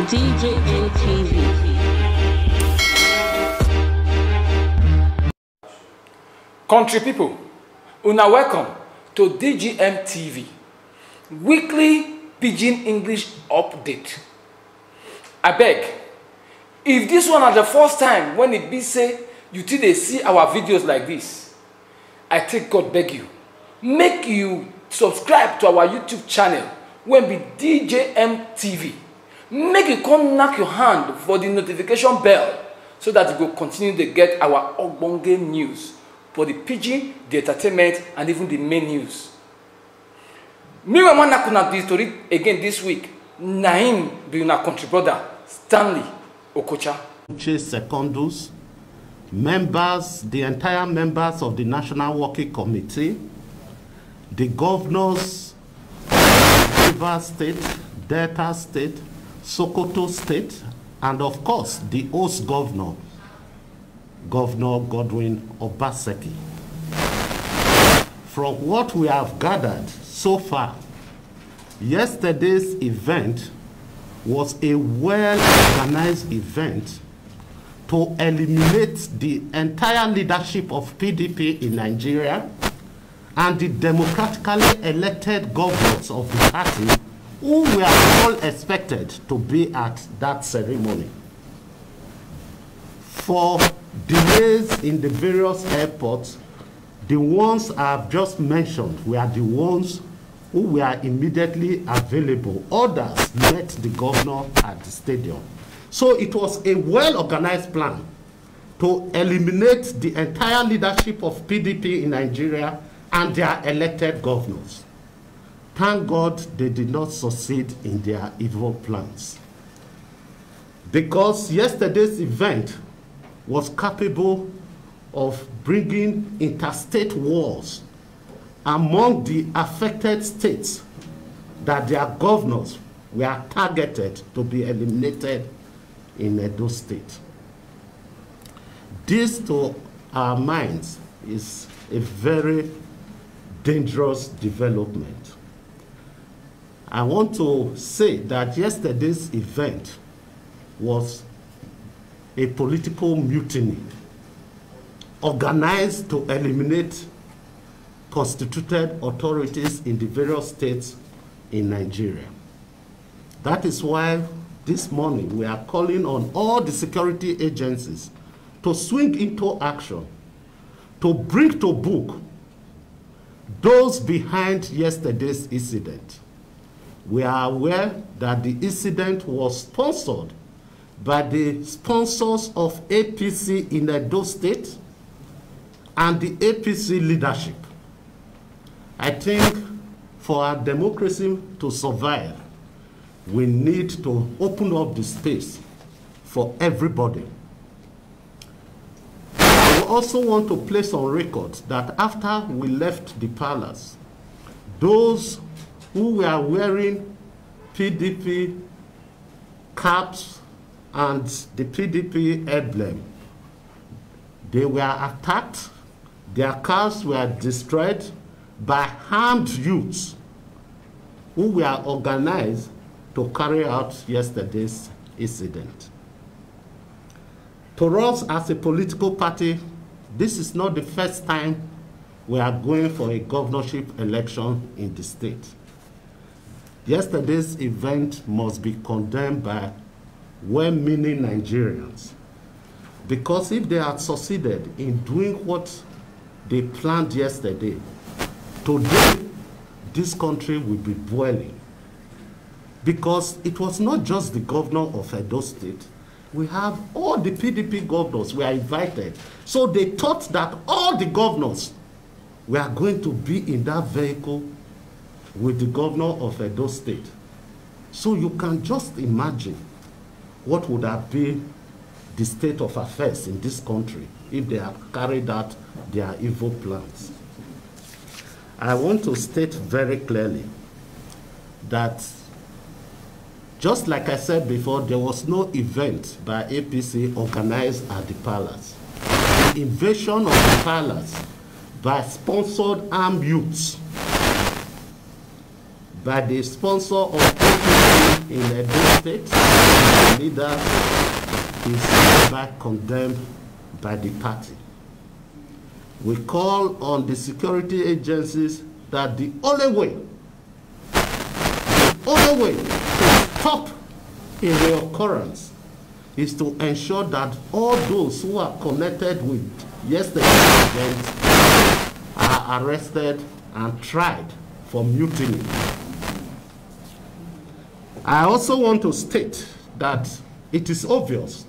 DJN TV. Country people, una welcome to DGM TV, weekly pidgin English update. I beg, if this one is the first time when it be say you till they see our videos like this, I take God beg you, make you subscribe to our YouTube channel when be DJM TV. Make you come knock your hand for the notification bell so that you go continue to get our ogbonge news for the pidgin, the entertainment, and even the main news. Me when one nakuna this story again this week, Naim be una country brother Stanley Okocha. Secondus, members, the entire members of the National Working Committee, the governors of Rivers State, Delta State, Sokoto State, and of course the host governor, Governor Godwin Obaseki. From what we have gathered so far, yesterday's event was a well-organized event to eliminate the entire leadership of PDP in Nigeria and the democratically elected governors of the party who were all expected to be at that ceremony. For delays in the various airports, the ones I've just mentioned were the ones who were immediately available. Others met the governor at the stadium. So it was a well-organized plan to eliminate the entire leadership of PDP in Nigeria and their elected governors. Thank God they did not succeed in their evil plans. Because yesterday's event was capable of bringing interstate wars among the affected states that their governors were targeted to be eliminated in Edo State. This, to our minds, is a very dangerous development. I want to say that yesterday's event was a political mutiny organized to eliminate constituted authorities in the various states in Nigeria. That is why this morning we are calling on all the security agencies to swing into action, to bring to book those behind yesterday's incident. We are aware that the incident was sponsored by the sponsors of APC in Edo State and the APC leadership. I think for our democracy to survive, we need to open up the space for everybody. I also want to place on record that after we left the palace, those who were wearing PDP caps and the PDP emblem, they were attacked, their cars were destroyed by armed youths who were organized to carry out yesterday's incident. To us as a political party, this is not the first time we are going for a governorship election in the state. Yesterday's event must be condemned by well-meaning Nigerians, because if they had succeeded in doing what they planned yesterday, today this country will be boiling. Because it was not just the governor of Edo State. We have all the PDP governors were invited. So they thought that all the governors were going to be in that vehicle with the governor of Edo State. So you can just imagine what would have been the state of affairs in this country if they had carried out their evil plans. I want to state very clearly that, just like I said before, there was no event by APC organized at the palace. The invasion of the palace by sponsored armed youths by the sponsor of PDP in Edo State, the leader is hereby condemned by the party. We call on the security agencies that the only way to stop a reoccurrence is to ensure that all those who are connected with yesterday's event are arrested and tried for mutiny. I also want to state that it is obvious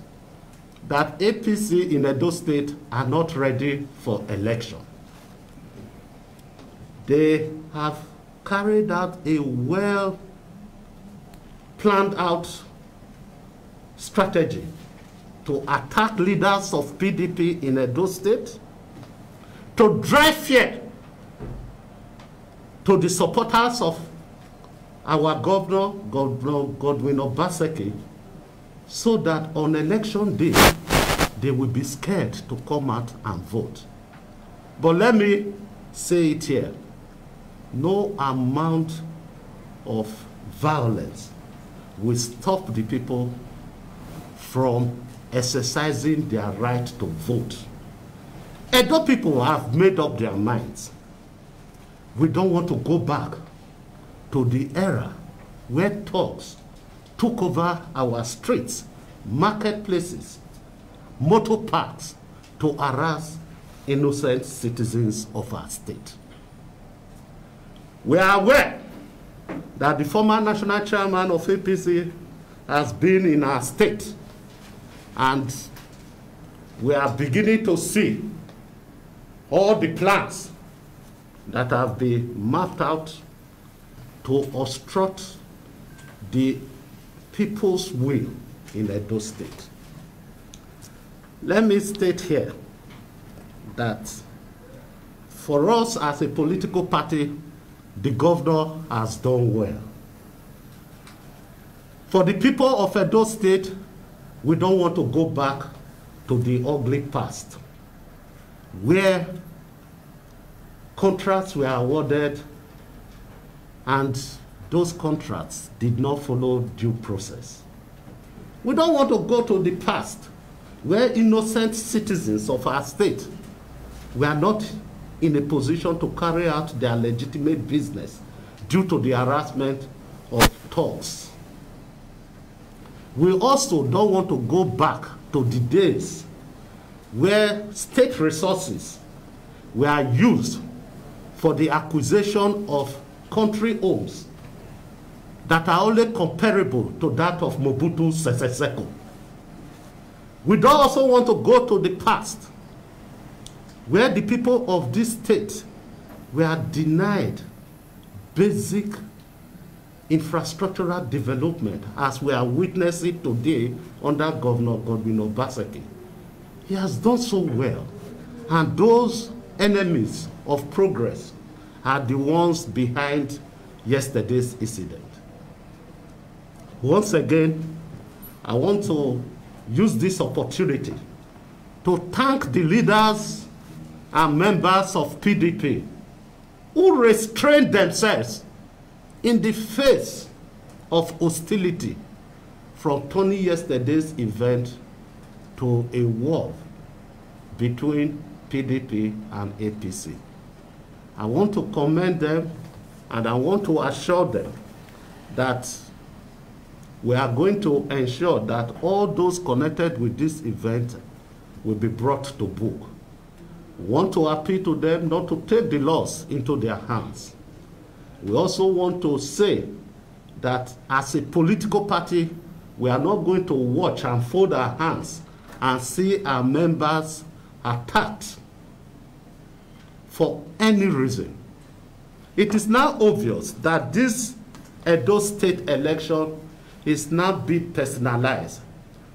that APC in Edo State are not ready for election. They have carried out a well planned out strategy to attack leaders of PDP in Edo State, to drive fear to the supporters of our governor, Godwin Obaseki, so that on election day, they will be scared to come out and vote. But let me say it here. No amount of violence will stop the people from exercising their right to vote. Edo people have made up their minds. We don't want to go back to the era where thugs took over our streets, marketplaces, motor parks to harass innocent citizens of our state. We are aware that the former national chairman of APC has been in our state, and we are beginning to see all the plans that have been mapped out to obstruct the people's will in Edo State. Let me state here that for us as a political party, the governor has done well. For the people of Edo State, we don't want to go back to the ugly past, where contracts were awarded and those contracts did not follow due process. We don't want to go to the past, where innocent citizens of our state were not in a position to carry out their legitimate business due to the harassment of thugs. We also don't want to go back to the days where state resources were used for the acquisition of country homes that are only comparable to that of Mobutu Sese Seko. We don't also want to go to the past, where the people of this state were denied basic infrastructural development, as we are witnessing today under Governor Godwin Obaseki. He has done so well, and those enemies of progress are the ones behind yesterday's incident. Once again, I want to use this opportunity to thank the leaders and members of PDP who restrained themselves in the face of hostility from turning yesterday's event to a war between PDP and APC. I want to commend them, and I want to assure them that we are going to ensure that all those connected with this event will be brought to book. We want to appeal to them not to take the laws into their hands. We also want to say that as a political party, we are not going to watch and fold our hands and see our members attacked for any reason. It is now obvious that this Edo State election is now being personalized.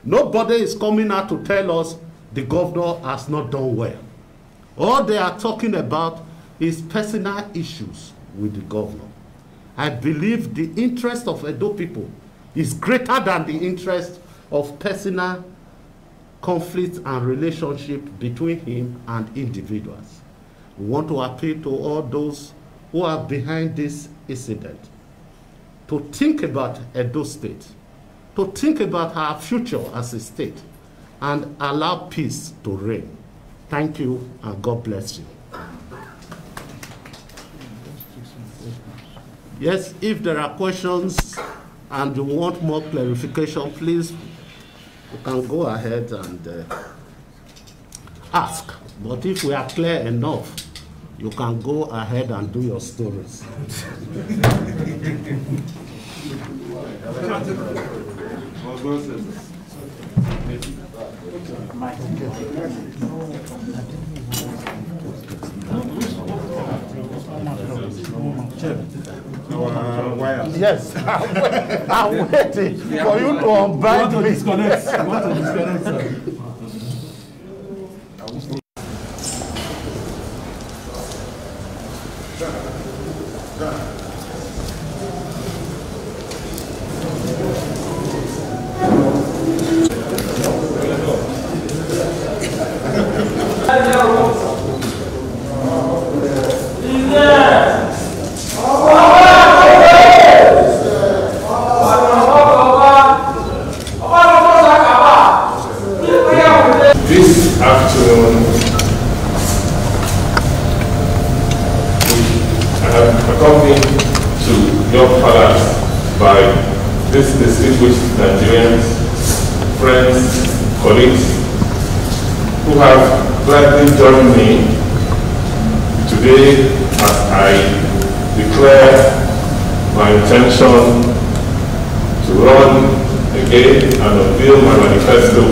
Nobody is coming out to tell us the governor has not done well. All they are talking about is personal issues with the governor. I believe the interest of Edo people is greater than the interest of personal conflict and relationship between him and individuals. We want to appeal to all those who are behind this incident to think about Edo State, to think about our future as a state, and allow peace to reign. Thank you, and God bless you. Yes, if there are questions and you want more clarification, please, you can go ahead and ask. But if we are clear enough, you can go ahead and do your stories. Yes, I'm waiting for you to unbind me. You want to disconnect, sir. This afternoon, I have accompanied to your palace by these distinguished Nigerians, friends, colleagues, who have gladly joined me today as I declare my intention to run again and unveil my manifesto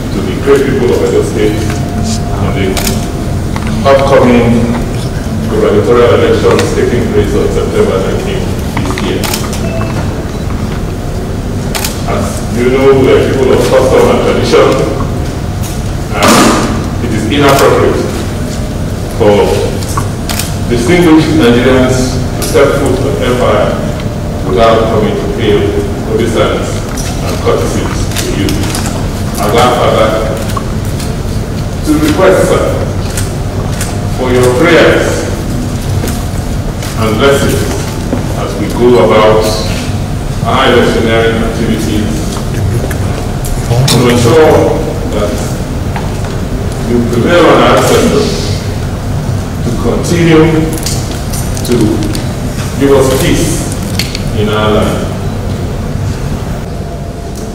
to the great people of Edo State in the upcoming gubernatorial elections taking place on September 19th this year. As you know, we are people of custom and tradition, and it is inappropriate for distinguished Nigerians to step foot on empire without coming to pay obeisance and courtesies to you. I'd like, Father, to request, sir, for your prayers and blessings as we go about our electioneering activities to ensure that you prevail on our ancestors to continue to give us peace in our land.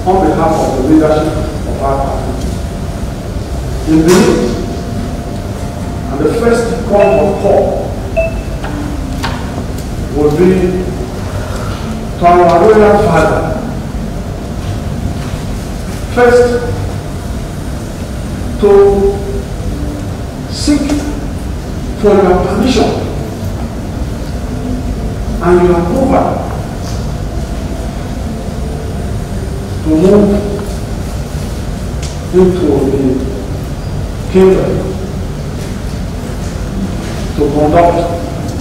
On behalf of the leadership of our party, in the need, and the first point of call will be to our royal father. First, to seek for your permission and your approval to move into the kingdom to conduct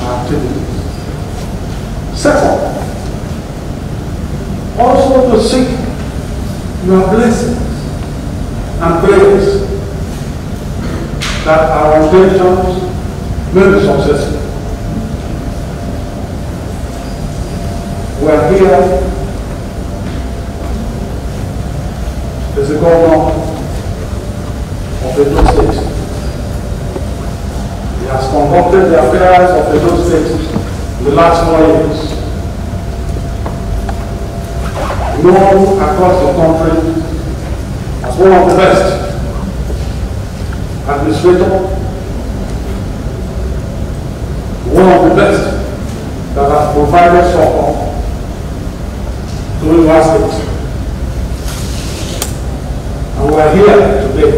our activities. Second, also to seek your blessings and prayers that our intentions may be successful. We are here as the governor of Edo State. He has conducted the affairs of Edo State in the last 4 years. Known across the country as one of the best administrators, one of the best that has provided support to our state. And we are here today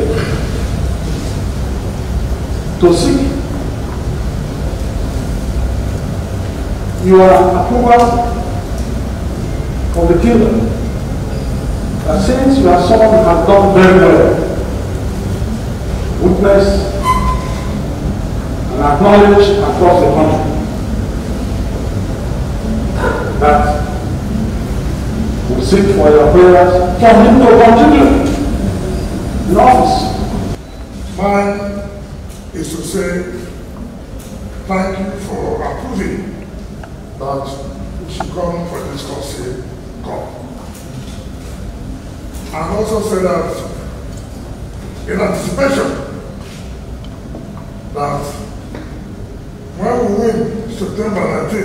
to seek your approval of the kingdom. That since you are someone who has done very well, witness and acknowledge across the country that we seek for your prayers for him to continue in office. Mine is to say thank you for approving that should come for this council, come. And also say that in anticipation that when we win September 19,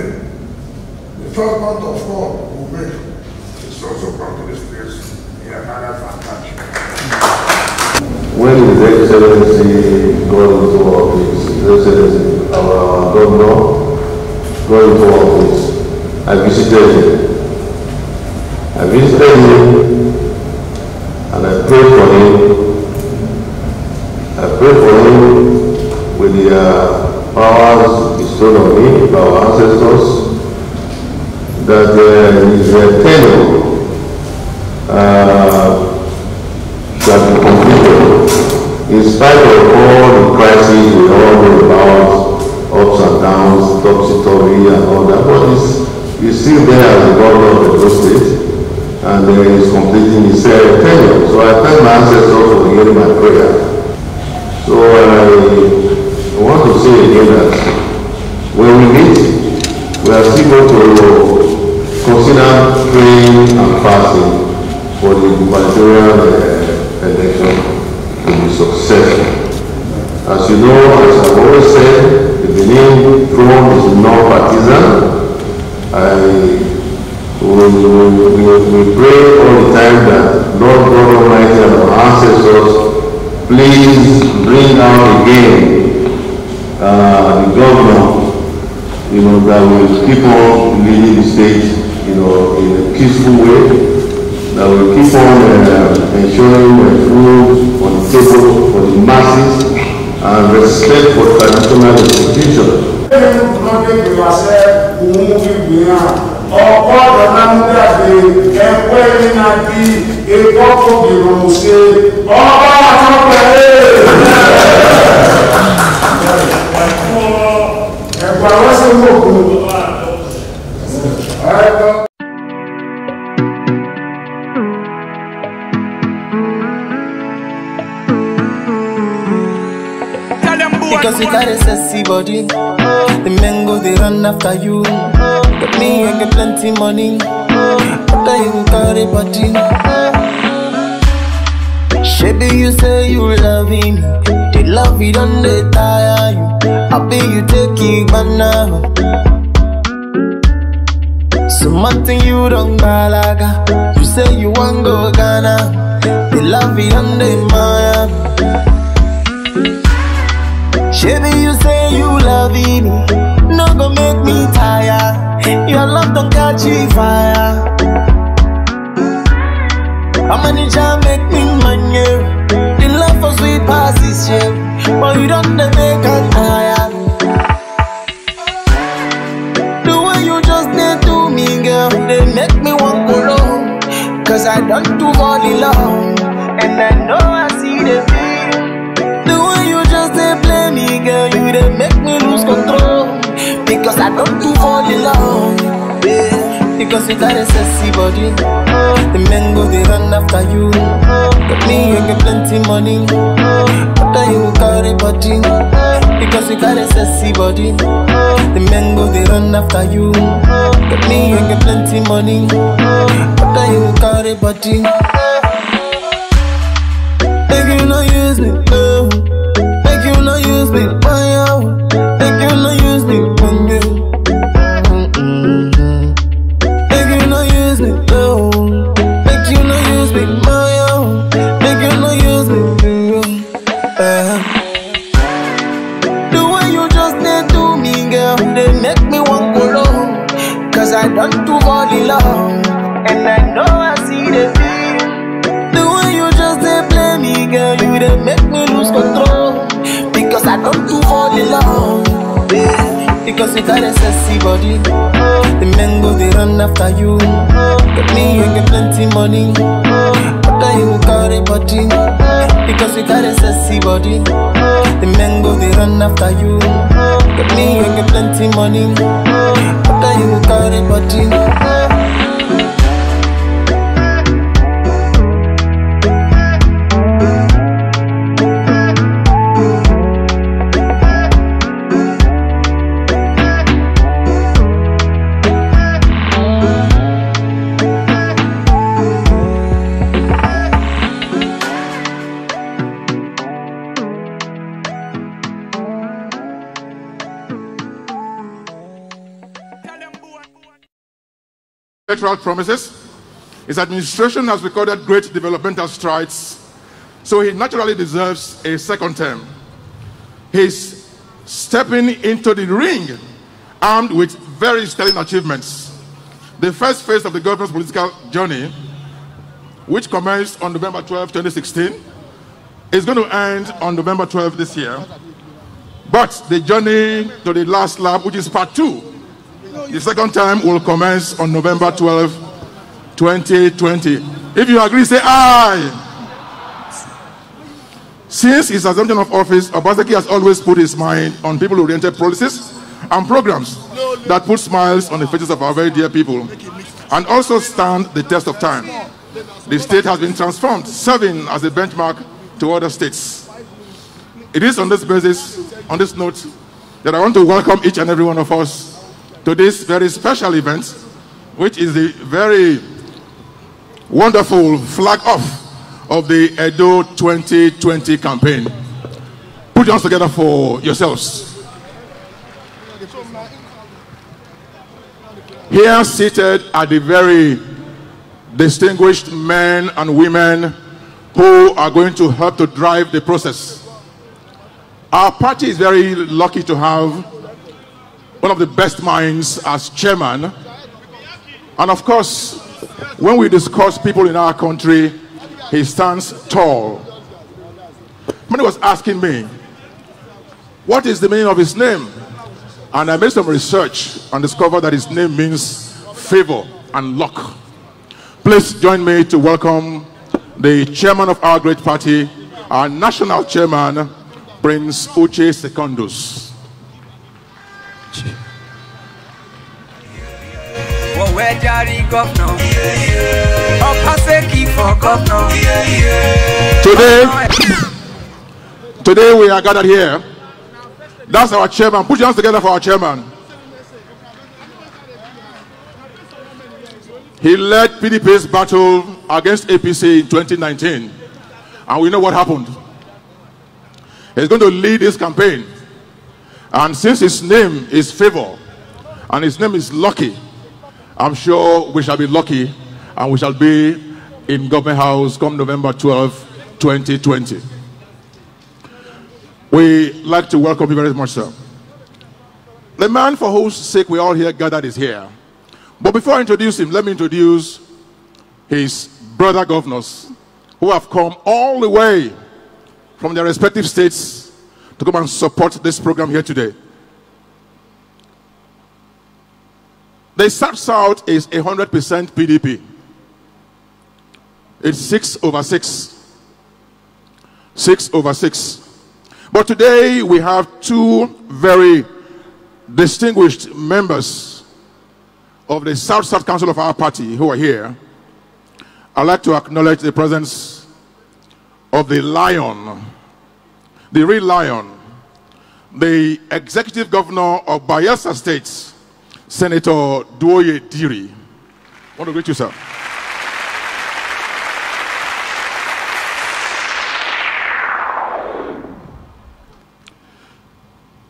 the first part of God will make is also come to this place in another country. When His Excellency got into office, His Excellency, our governor, got into office, I visited him. And I prayed for him. I prayed for him with the powers bestowed on me by our ancestors, that his tenure shall be completed. In spite of all the crises we all know about, ups and downs, topsy-turvy and all that, but he's still there as the governor of the state, and he's completing his tenure. So I thank my ancestors for hearing my prayer. So I want to say again that when we meet, we are still going to consider praying and fasting for the gubernatorial election to be successful. As you know, as I've always said, the Benin throne is non-partisan. We pray all the time that Lord God Almighty and our ancestors please bring out again the governor, that will keep on leading the state, in a peaceful way, that will keep on ensuring food on the table for the masses and respect for traditional institutions. Because you got a sexy body, the men go they run after you. But me, I get plenty money, after you got a body. Shabby, you say you love me, the love you don't they tire you. I be you take it now. So nothing you don't galaga. You say you want go Ghana, the love you don't they Maya. Shabby, you say you love me, no go make me tired. Your love don't catch me fire. How many jam make me money? The love for sweet passes shape, but you don't make a tire. The way you just did to me, girl, they make me want to go. Cause I don't do fall in love, and I know I see the feel. The way you just did play me, girl, you they make me lose control. Because I don't do fall in love, yeah. Because you got a sexy body, the men go they run after you. But me, you get plenty money, after you got a body. Because you got a sexy body, the men go they run after you. But me, you get plenty money, after you got a body. Make you not use me, no. Make you not use me, why out? Make you not use me, when you. Make you not use me, no. Make you not use me, my own. Make you not use me, the way you just did to me, girl, they make me want to go. Cause I don't do fall in love, and I know I see the feel. The way you just did play me, girl, you they make me lose control. Because I don't do fall in love, yeah. Because you got a sexy body, the men go they run after you. But me, you get plenty money, after you got a body. Because you got a sexy body, the men go they run after you. But me, you get plenty money, after you got a body. electoral promises. His administration has recorded great developmental strides, so he naturally deserves a second term. He's stepping into the ring armed with very sterling achievements. The first phase of the government's political journey, which commenced on November 12, 2016, is going to end on November 12 this year. But the journey to the last lap, which is part 2, the second time will commence on November 12, 2020. If you agree, say aye. Since his assumption of office, Obaseki has always put his mind on people-oriented policies and programs that put smiles on the faces of our very dear people and also stand the test of time. The state has been transformed, serving as a benchmark to other states. It is on this basis, on this note, that I want to welcome each and every one of us to this very special event, which is the very wonderful flag off of the EDO 2020 campaign. Put your hands together for yourselves. Here seated are the very distinguished men and women who are going to help to drive the process. Our party is very lucky to have one of the best minds as chairman. And of course, when we discuss people in our country, he stands tall. Somebody was asking me, what is the meaning of his name? And I made some research and discovered that his name means favor and luck. Please join me to welcome the chairman of our great party, our national chairman, Prince Uche Secondus. Today we are gathered here. That's our chairman. Put your hands together for our chairman. He led PDP's battle against APC in 2019. And we know what happened. He's going to lead this campaign. And since his name is Favor and his name is Lucky, I'm sure we shall be lucky and we shall be in Government House come November 12, 2020. We like to welcome you very much, sir. The man for whose sake we all here gathered is here. But before I introduce him, let me introduce his brother governors who have come all the way from their respective states to come and support this program here today. The South is 100% PDP. It's 6/6. 6/6. But today we have two very distinguished members of the South Council of our party who are here. I'd like to acknowledge the presence of the lion, the real lion, the executive governor of Bayelsa State, Senator Duoye Diri. I want to greet you, sir.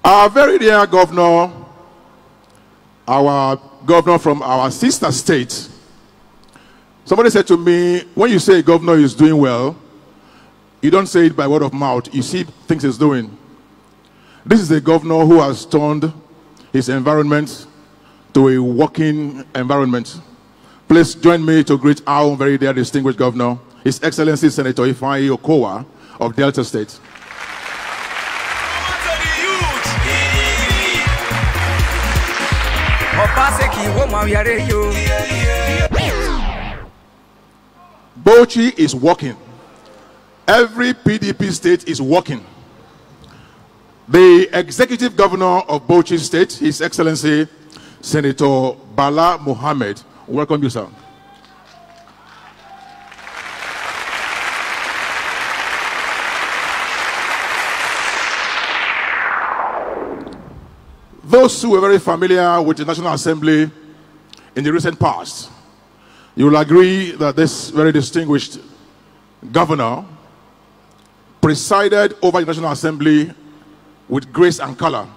Our very dear governor, our governor from our sister state, somebody said to me, when you say a governor is doing well, you don't say it by word of mouth, you see things he's doing. This is a governor who has turned his environment to a working environment. Please join me to greet our very dear distinguished governor, His Excellency Senator Ifeanyi Okowa of Delta State. Bauchi is working. Every PDP state is working. The executive governor of Bauchi State, His Excellency Senator Bala Mohammed. Welcome you, sir. Those who were very familiar with the National Assembly in the recent past, you will agree that this very distinguished governor presided over the National Assembly with grace and color.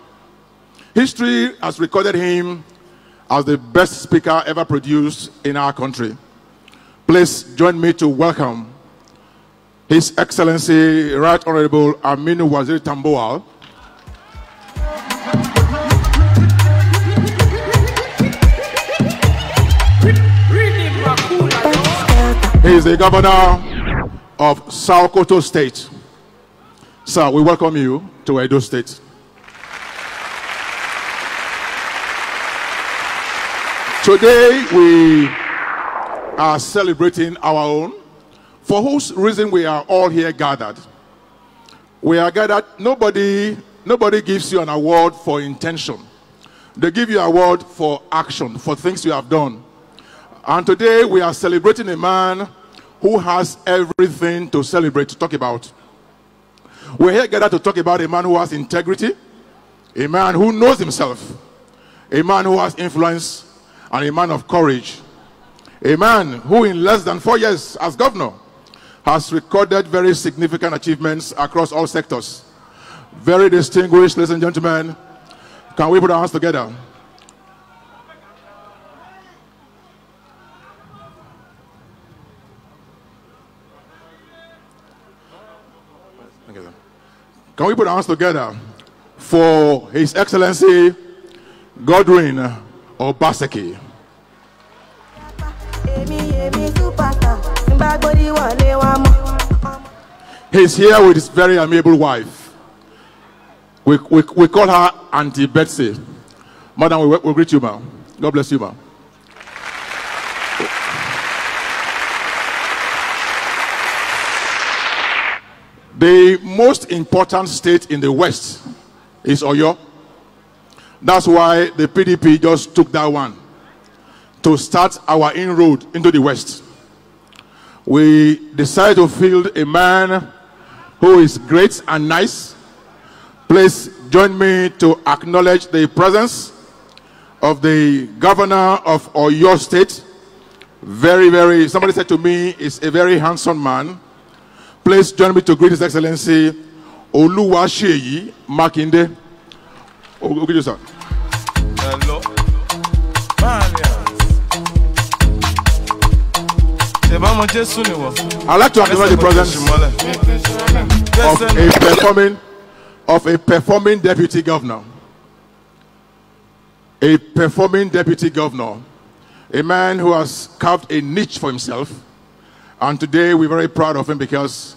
History has recorded him as the best speaker ever produced in our country. Please join me to welcome His Excellency Right Honorable Aminu Waziri Tambuwal. He is the governor of Sokoto State. Sir, we welcome you to Edo State. Today we are celebrating our own, for whose reason we are all here gathered. We are gathered, nobody gives you an award for intention. They give you an award for action, for things you have done. And today we are celebrating a man who has everything to celebrate, to talk about. We're here gathered to talk about a man who has integrity, a man who knows himself, a man who has influence, and a man of courage. A man who in less than 4 years as governor has recorded very significant achievements across all sectors. Very distinguished, ladies and gentlemen. Can we put our hands together? Can we put our hands together for His Excellency Godwin Obaseki? He's here with his very amiable wife. We call her Auntie Betsy. Madam, we greet you, ma'am. God bless you, ma'am. The most important state in the West is Oyo. That's why the PDP just took that one to start our inroad into the West. We decided to field a man who is great and nice. Please join me to acknowledge the presence of the governor of Oyo State. Somebody said to me, is a very handsome man. Please join me to greet His Excellency Oluwaseyi Makinde. Okay, sir. Hello. I'd like to acknowledge the presence of a performing deputy governor. A performing deputy governor. A man who has carved a niche for himself. And today we're very proud of him because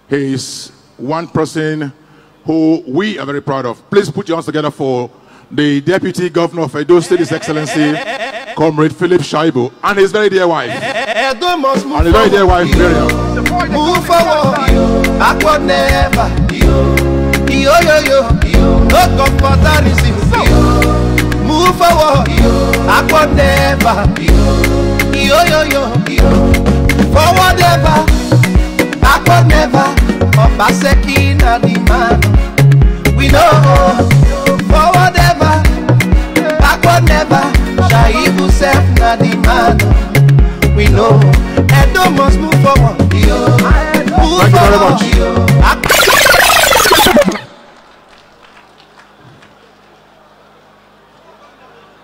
he is one person who we are very proud of. Please put your hands together for the Deputy Governor of Edo State, His Excellency, Comrade Philip Shaibu, and his very dear wife. And his very dear wife, Miriam. Move forward, backward never. No comfortarism. Move forward, backward never. Forward ever, backward never. Obaseki na the man. We know. Forward ever, backward never. Shaibu self na the man. We know. Edo must move forward. Move forward. Thank you very much.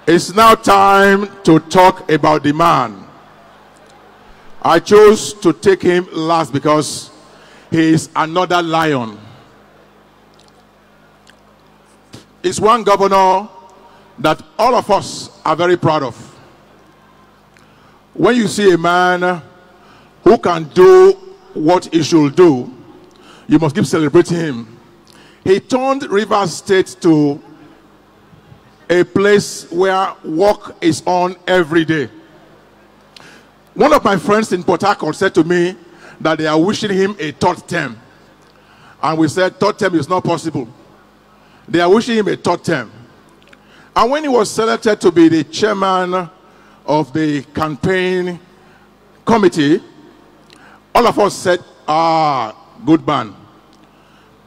It's now time to talk about the man. I chose to take him last because he is another lion. He's one governor that all of us are very proud of. When you see a man who can do what he should do, you must keep celebrating him. He turned Rivers State to a place where work is on every day. One of my friends in Port Harcourt said to me that they are wishing him a third term. And we said, third term is not possible. They are wishing him a third term. And when he was selected to be the chairman of the campaign committee, all of us said, good man.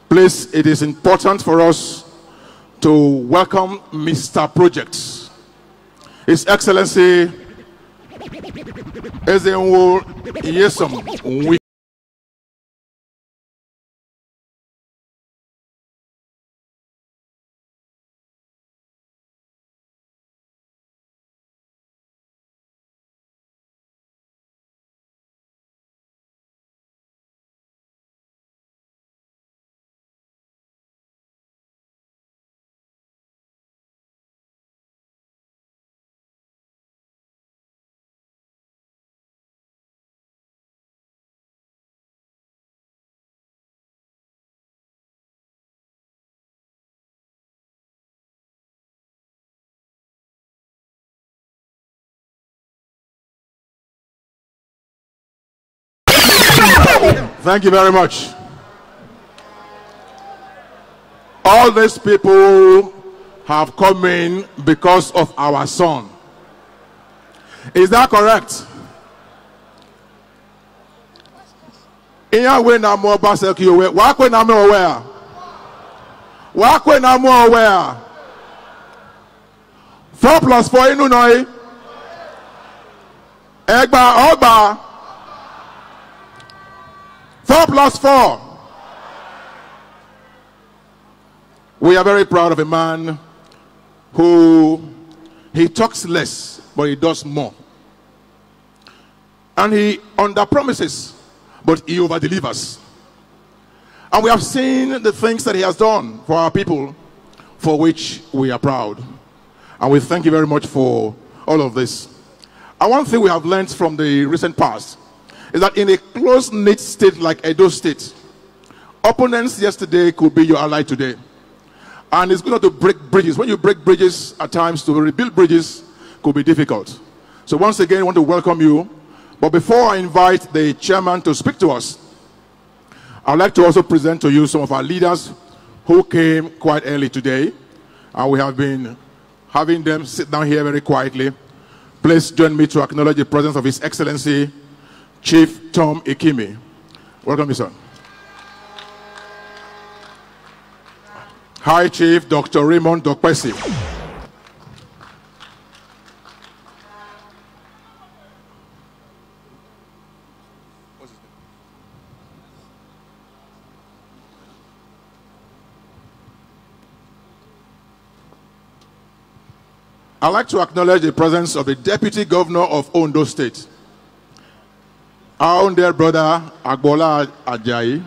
Please, it is important for us to welcome Mr. Projects. His Excellency Ezenwo Iyesom. Thank you very much. All these people have come in because of our son. Is that correct? Iyawe na mo Obaseki owe. Wakwe na mo owe. Wakwe na mo owe. 4 plus 4 inu noi. Egba Oba. 4 plus 4. We are very proud of a man who he talks less, but he does more. And he under-promises, but he over-delivers. And we have seen the things that he has done for our people, for which we are proud. And we thank you very much for all of this. And one thing we have learned from the recent past is that in a close-knit state like Edo State, opponents yesterday could be your ally today. And it's good to break bridges. When you break bridges, at times to rebuild bridges could be difficult. So once again, I want to welcome you. But before I invite the chairman to speak to us, I'd like to also present to you some of our leaders who came quite early today. And we have been having them sit down here very quietly. Please join me to acknowledge the presence of His Excellency, Chief Tom Ikimi. Welcome, sir. High Chief Dr. Raymond Dokpesi. I'd like to acknowledge the presence of the Deputy Governor of Ondo State, our own dear brother Agbola Ajayi.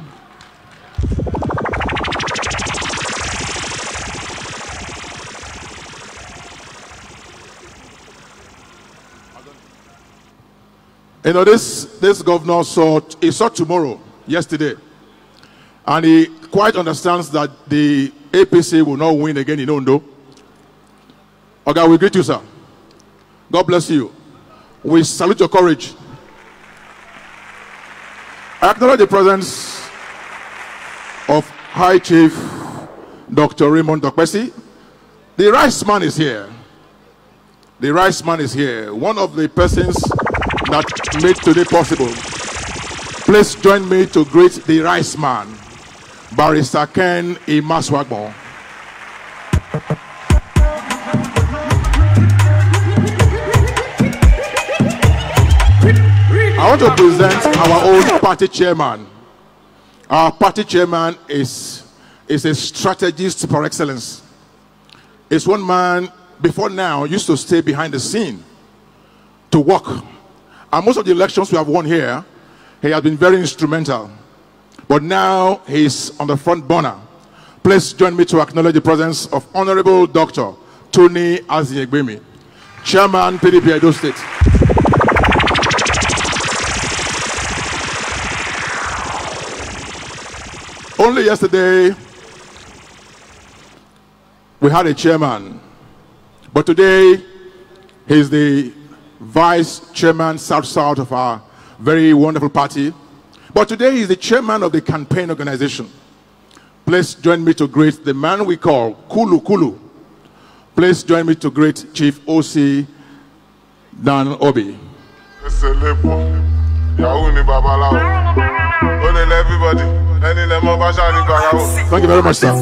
You know, this governor saw tomorrow, yesterday, and he quite understands that the APC will not win again in Ondo. Okay, we greet you, sir. God bless you. We salute your courage. I acknowledge the presence of High Chief Dr. Raymond Dokpesi. The rice man is here. The rice man is here. One of the persons that made today possible. Please join me to greet the rice man, Barrister Ken Imaswagbon. I want to present our own party chairman. Our party chairman is a strategist par excellence. It's one man, before now, used to stay behind the scene to work. And most of the elections we have won here, he has been very instrumental. But now he's on the front burner. Please join me to acknowledge the presence of Honorable Dr. Tony Aziyegbemi, Chairman PDP Edo State. Only yesterday, we had a chairman, but today, he's the vice chairman, South of our very wonderful party. But today, he's the chairman of the campaign organization. Please join me to greet the man we call Kulu Kulu. Please join me to greet Chief O.C. Dan Obi. Thank you very much, sir.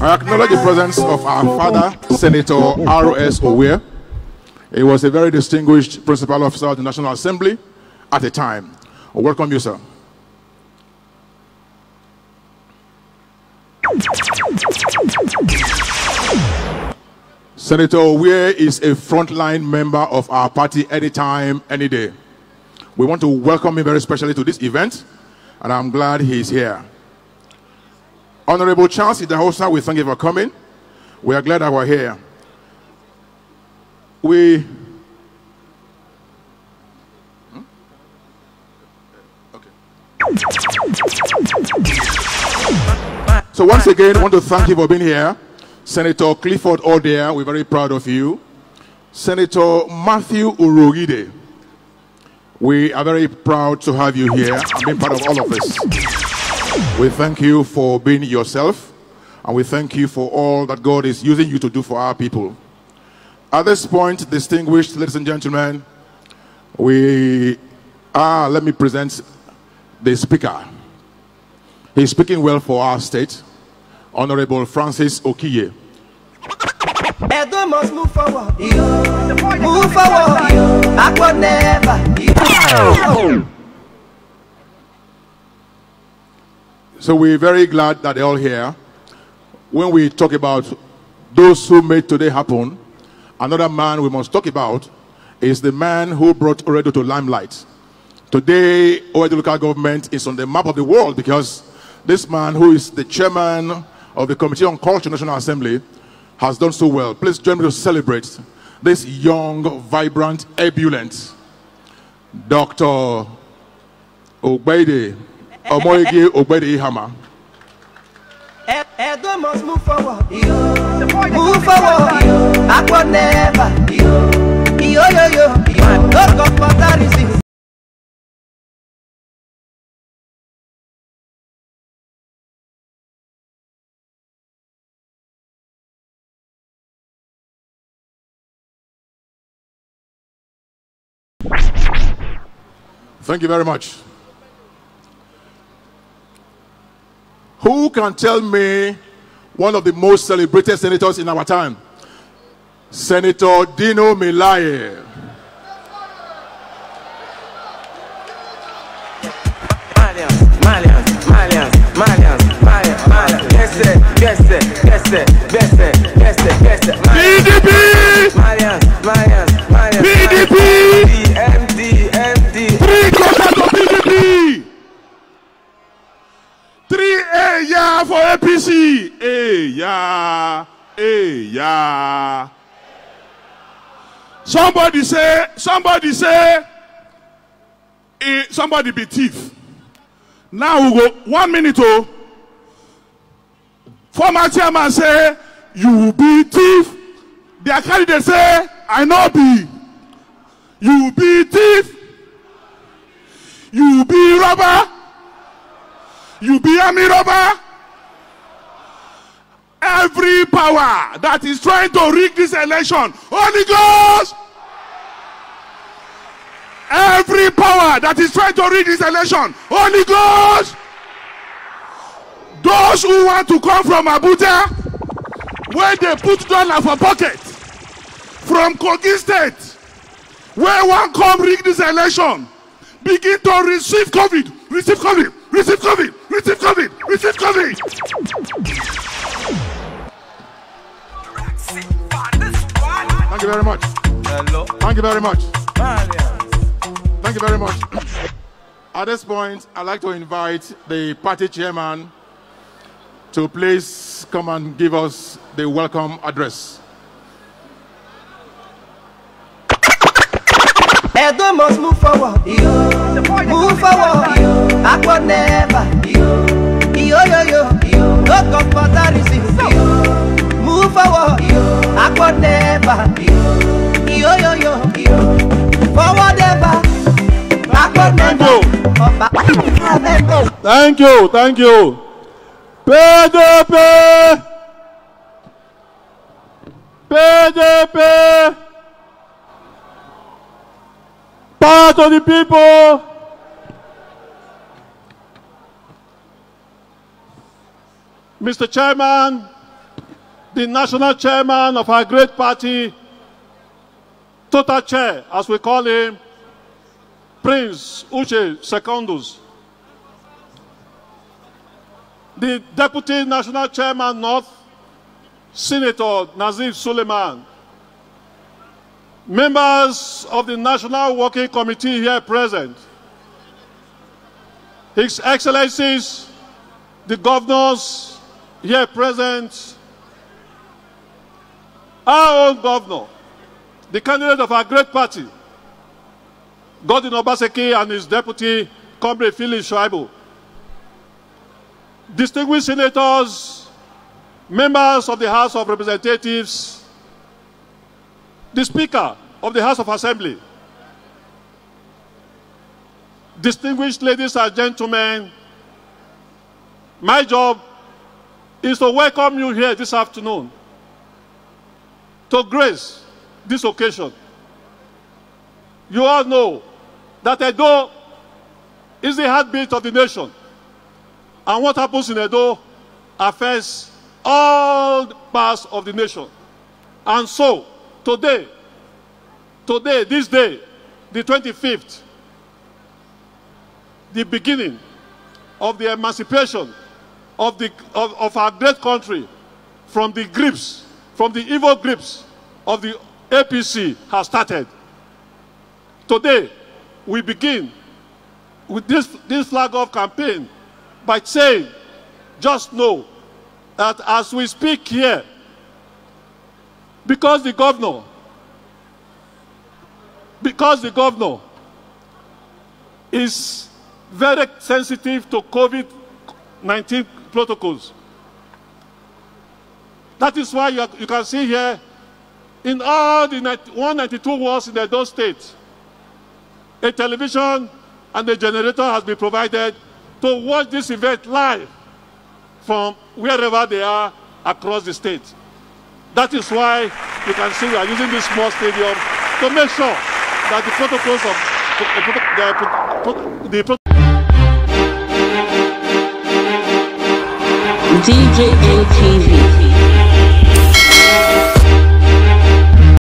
I acknowledge the presence of our father, Senator R.S. Owe. He was a very distinguished principal officer of the National Assembly at the time. Welcome you, sir. Senator Owe is a frontline member of our party anytime, any day. We want to welcome him very specially to this event, and I'm glad he's here. Honorable Charles Idahosa, we thank you for coming. We are glad that we're here. So once again, I want to thank you for being here. Senator Clifford Odea, we're very proud of you. Senator Matthew Urugide, We are very proud to have you here and being part of all of this. We thank you for being yourself, and we thank you for all that God is using you to do for our people. At this point, distinguished ladies and gentlemen, let me present the speaker. He's speaking well for our state, Honorable Francis Okiye. EDO must move forward. Move forward. Backward never. So we're very glad that they're all here. When we talk about those who made today happen, another man we must talk about is the man who brought Oredo to limelight. Today, Oredo local government is on the map of the world because this man, who is the chairman of the Committee on Culture National Assembly, has done so well. Please join me to celebrate this young, vibrant, ebullient Dr. Ogbede Omoyege Ogbede Ihama. EDO must move forward. Move forward. Backward never. Yo. No comparison. Thank you very much. Who can tell me one of the most celebrated senators in our time? Senator Dino Melaye. PDP! PDP! PDP! 3A yeah for APC. Yeah. Somebody be thief. Now we go 1 minute. Former chairman say, you be thief. Their candidate say, I know be. You be thief. You be robber. You be army robber. Every power that is trying to rig this election, Holy Ghost. Every power that is trying to rig this election, Holy Ghost. Those who want to come from Abuja, where they put dollar for pocket, from Kogi State, where one come rig this election, begin to receive COVID, receive COVID, receive COVID, receive COVID, receive COVID. Thank you very much. Hello. Thank you very much. Thank you very much. At this point, I'd like to invite the party chairman to please come and give us the welcome address. EDO must move forward. Move forward. Backward never. Yo. No comparison. Move forward. Backward never. Yo. Forward ever. Backward never. Thank you. PDP! Part of the people! Mr. Chairman, the national chairman of our great party, total chair, as we call him, Prince Uche Secondus. The Deputy National Chairman North, Senator Nazif Suleiman. Members of the National Working Committee here present. His Excellencies, the governors here present. Our own governor, the candidate of our great party, Godwin Obaseki, and his deputy, Comrade Philip Shaibu. Distinguished senators, members of the House of Representatives, the Speaker of the House of Assembly, Distinguished ladies and gentlemen, my job is to welcome you here this afternoon to grace this occasion. You all know that EDO is the heartbeat of the nation. And what happens in EDO affects all parts of the nation. And so, today, this day, the 25th, the beginning of the emancipation of our great country from the grips, from the evil grips of the APC has started. Today, we begin with this flag off campaign by saying, just know that as we speak here, because the governor is very sensitive to COVID-19 protocols. That is why you can see here, in all the 192 wards in the Edo State, a television and a generator has been provided to watch this event live from wherever they are across the state. That is why you can see we are using this small stadium to make sure that the protocols of DJ NTV.